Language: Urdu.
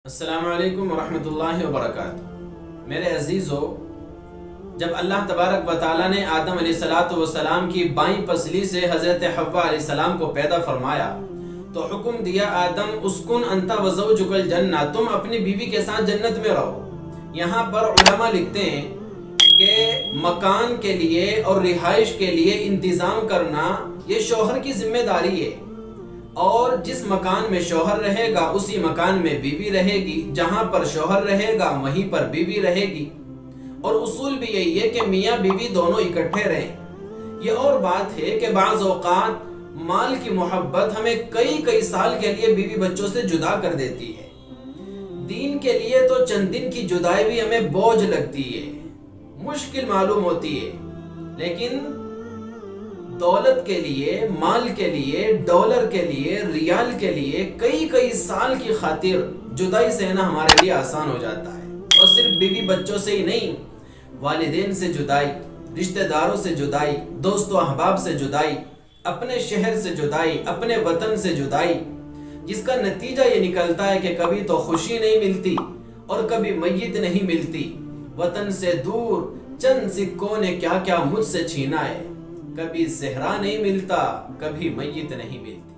السلام علیکم ورحمۃ اللہ وبرکاتہ۔ میرے عزیزو، جب اللہ تبارک و تعالیٰ نے آدم علیہ السلام کی بائیں پسلی سے حضرت حوا علیہ السلام کو پیدا فرمایا تو حکم دیا، آدم اسکن انت وزوجک الجنہ، تم اپنی بیوی کے ساتھ جنت میں رہو۔ یہاں پر علماء لکھتے ہیں کہ مکان کے لیے اور رہائش کے لیے انتظام کرنا یہ شوہر کی ذمہ داری ہے، اور جس مکان میں شوہر رہے گا اسی مکان میں بیوی رہے گی، جہاں پر شوہر رہے گا وہیں پر بیوی رہے گی، اور اصول بھی یہی ہے کہ میاں بیوی دونوں اکٹھے رہیں۔ یہ اور بات ہے کہ بعض اوقات مال کی محبت ہمیں کئی سال کے لیے بیوی بچوں سے جدا کر دیتی ہے۔ دین کے لیے تو چند دن کی جدائی بھی ہمیں بوجھ لگتی ہے، مشکل معلوم ہوتی ہے، لیکن دولت کے لیے، مال کے لیے، ڈالر کے لیے، ریال کے لیے کئی سال کی خاطر جدائی سہنا ہمارے لیے آسان ہو جاتا ہے۔ اور صرف بیوی بچوں سے ہی نہیں، والدین سے جدائی، رشتہ داروں سے جدائی، دوست و احباب سے جدائی، اپنے شہر سے جدائی، اپنے وطن سے جدائی، جس کا نتیجہ یہ نکلتا ہے کہ کبھی تو خوشی نہیں ملتی اور کبھی میت نہیں ملتی۔ وطن سے دور چند سکوں نے کیا کیا مجھ سے چھینا ہے، کبھی زہرا نہیں ملتا، کبھی میت نہیں ملتی۔